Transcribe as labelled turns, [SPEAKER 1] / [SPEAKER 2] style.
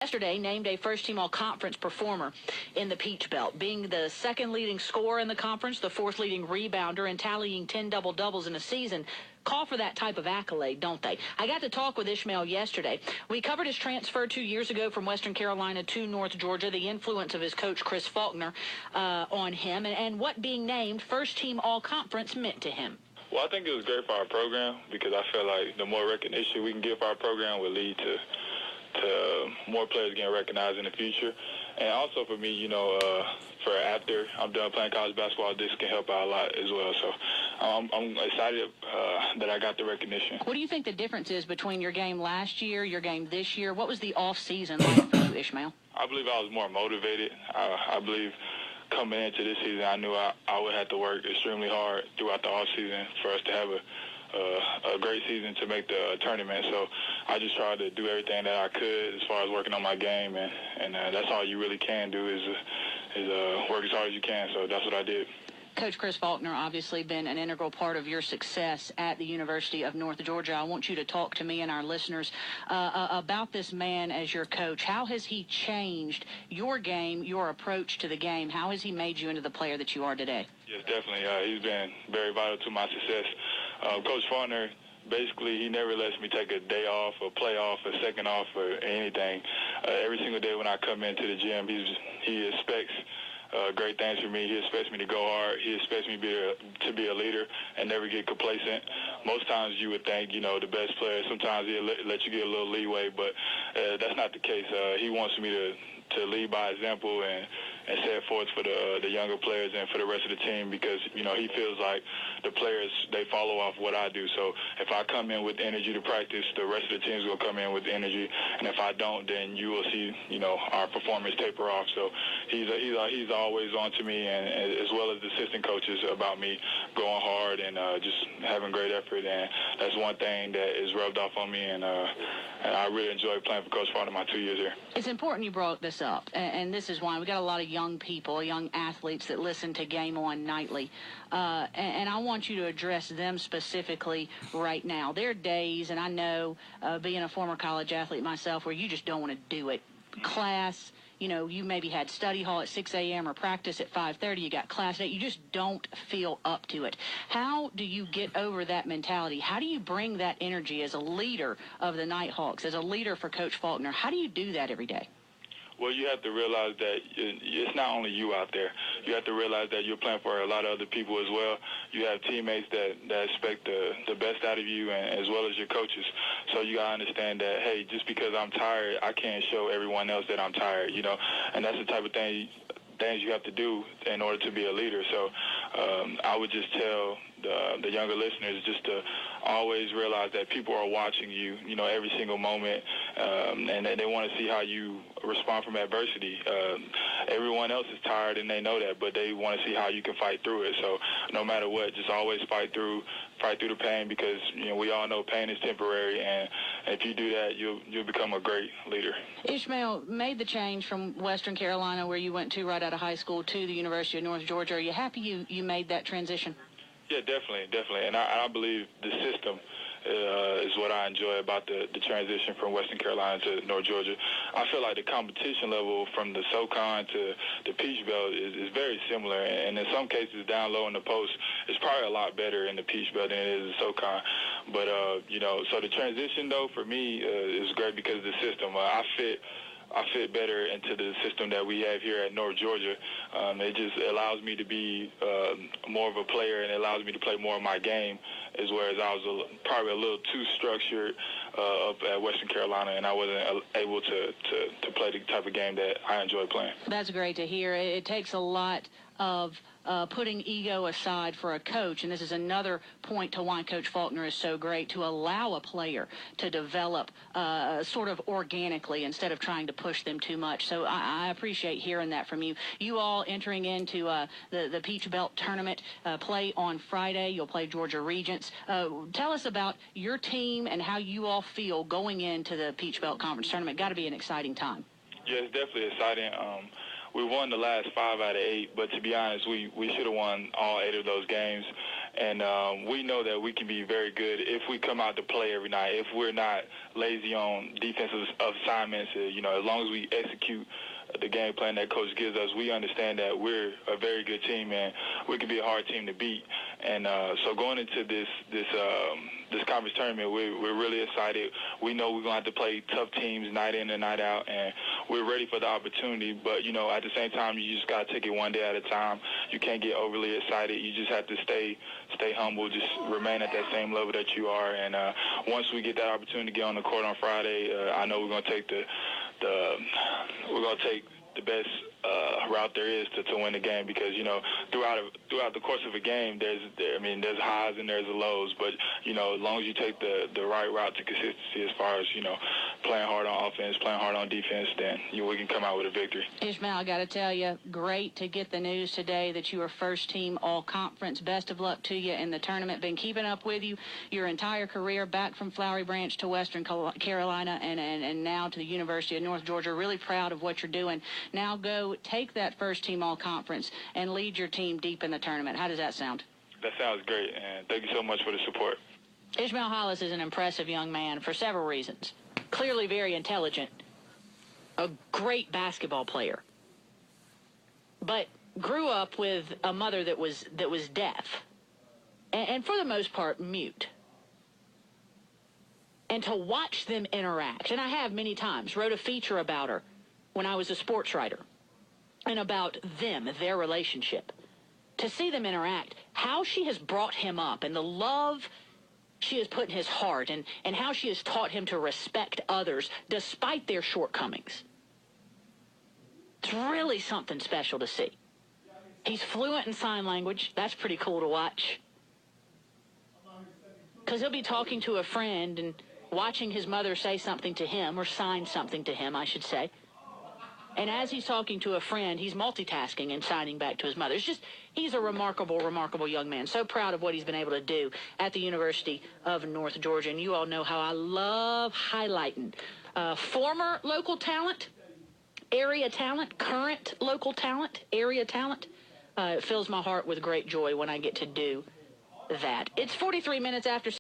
[SPEAKER 1] Yesterday named a first-team all-conference performer in the Peach Belt, being the second leading scorer in the conference, the fourth leading rebounder, and tallying 10 double-doubles in a season. Call for that type of accolade, don't they? I got to talk with Ishmael yesterday. We covered his transfer 2 years ago from Western Carolina to North Georgia, the influence of his coach, Chris Faulkner, on him, and what being named first-team all-conference meant to him.
[SPEAKER 2] Well, I think it was great for our program because I feel like the more recognition we can give our program will lead to more players getting recognized in the future. And also for me, for after I'm done playing college basketball, this can help out a lot as well. So I'm excited that I got the recognition.
[SPEAKER 1] What do you think the difference is between your game last year, your game this year? What was the off-season like for you, Ishmael?
[SPEAKER 2] I believe I was more motivated. I believe coming into this season, I knew I would have to work extremely hard throughout the off-season for us to have a great season to make the tournament. So I just tried to do everything that I could as far as working on my game, and that's all you really can do is work as hard as you can. So that's what I did.
[SPEAKER 1] Coach Chris Faulkner obviously been an integral part of your success at the University of North Georgia. I want you to talk to me and our listeners about this man as your coach. How has he changed your game, your approach to the game? How has he made you into the player that you are today?
[SPEAKER 2] Yes, definitely. He's been very vital to my success. Coach Faulkner, basically, he never lets me take a day off, a play off, a second off, or anything. Every single day when I come into the gym, he expects great things from me. He expects me to go hard. He expects me to be a leader and never get complacent. Most times you would think, the best player, sometimes he'll let you get a little leeway, but that's not the case. He wants me to lead by example and set forth for the younger players and for the rest of the team because, he feels like the players, they follow off what I do. So if I come in with energy to practice, the rest of the team's going to come in with energy. And if I don't, then you will see, our performance taper off. So he's always on to me, and as well as the assistant coaches, about me going hard and just having great effort. And that's one thing that is rubbed off on me, and I really enjoy playing for Coach Faulkner my 2 years here.
[SPEAKER 1] It's important you brought this up, and this is why we got a lot of young people, young athletes that listen to Game On nightly, and I want you to address them specifically right now. There are days, and I know being a former college athlete myself, where you just don't want to do it. Class, you maybe had study hall at 6 a.m. or practice at 5:30. You got class at 8. You just don't feel up to it. How do you get over that mentality? How do you bring that energy as a leader of the Nighthawks, as a leader for Coach Faulkner? How do you do that every day?
[SPEAKER 2] Well, you have to realize that it's not only you out there. You have to realize that you're playing for a lot of other people as well. You have teammates that expect the best out of you, and as well as your coaches. So you got to understand that, hey, just because I'm tired, I can't show everyone else that I'm tired, And that's the type of things you have to do in order to be a leader. So I would just tell the younger listeners just to always realize that people are watching you, every single moment, and they want to see how you respond from adversity. Everyone else is tired, and they know that, but they want to see how you can fight through it. So no matter what, just always fight through the pain because, we all know pain is temporary, and if you do that, you'll become a great leader.
[SPEAKER 1] Ishmael made the change from Western Carolina, where you went to right out of high school, to the University of North Georgia. Are you happy you made that transition?
[SPEAKER 2] Yeah, definitely. And I believe the system is what I enjoy about the transition from Western Carolina to North Georgia. I feel like the competition level from the SoCon to the Peach Belt is very similar, and in some cases down low in the post, it's probably a lot better in the Peach Belt than it is in SoCon. But, so the transition, though, for me is great because of the system. I fit better into the system that we have here at North Georgia. It just allows me to be more of a player, and it allows me to play more of my game, as whereas I was probably a little too structured up at Western Carolina, and I wasn't able to play the type of game that I enjoy playing.
[SPEAKER 1] That's great to hear. It takes a lot of putting ego aside for a coach, and this is another point to why Coach Faulkner is so great, to allow a player to develop sort of organically instead of trying to push them too much. So I appreciate hearing that from you. You all entering into the Peach Belt tournament, play on Friday. You'll play Georgia Regents. Tell us about your team and how you all feel going into the Peach Belt Conference tournament. Got to be an exciting time.
[SPEAKER 2] Yeah, it's definitely exciting. We won the last 5 out of 8, but to be honest, we should have won all 8 of those games. And we know that we can be very good if we come out to play every night, if we're not lazy on defensive assignments. As long as we execute the game plan that coach gives us, we understand that we're a very good team and we can be a hard team to beat. And so going into this conference tournament, we're really excited. We know we're going to have to play tough teams night in and night out, and we're ready for the opportunity. But, at the same time, you just got to take it one day at a time. You can't get overly excited. You just have to stay humble, just remain at that same level that you are. And once we get that opportunity to get on the court on Friday, I know we're going to take the best route there is to win the game, because throughout the course of a game there's highs and there's lows, but as long as you take the right route to consistency as far as playing hard on offense, playing hard on defense, then we can come out with a victory.
[SPEAKER 1] Ishmael, I got to tell you, great to get the news today that you are first team all conference. Best of luck to you in the tournament. Been keeping up with you your entire career, back from Flowery Branch to Western Carolina and now to the University of North Georgia. Really proud of what you're doing. Now go take that first team all conference and lead your team deep in the tournament. How does that sound?
[SPEAKER 2] That sounds great, and thank you so much for the support.
[SPEAKER 1] Ishmael Hollis is an impressive young man for several reasons. Clearly very intelligent, a great basketball player, but grew up with a mother that was deaf and for the most part mute. And to watch them interact, and I have many times, wrote a feature about her when I was a sports writer, and about them, their relationship. To see them interact, how she has brought him up and the love she has put in his heart, and how she has taught him to respect others despite their shortcomings. It's really something special to see. He's fluent in sign language. That's pretty cool to watch. Because he'll be talking to a friend and watching his mother say something to him, or sign something to him, I should say. And as he's talking to a friend, he's multitasking and signing back to his mother. He's a remarkable, remarkable young man. So proud of what he's been able to do at the University of North Georgia. And you all know how I love highlighting former local talent, area talent, current local talent, area talent. It fills my heart with great joy when I get to do that. It's 43 minutes after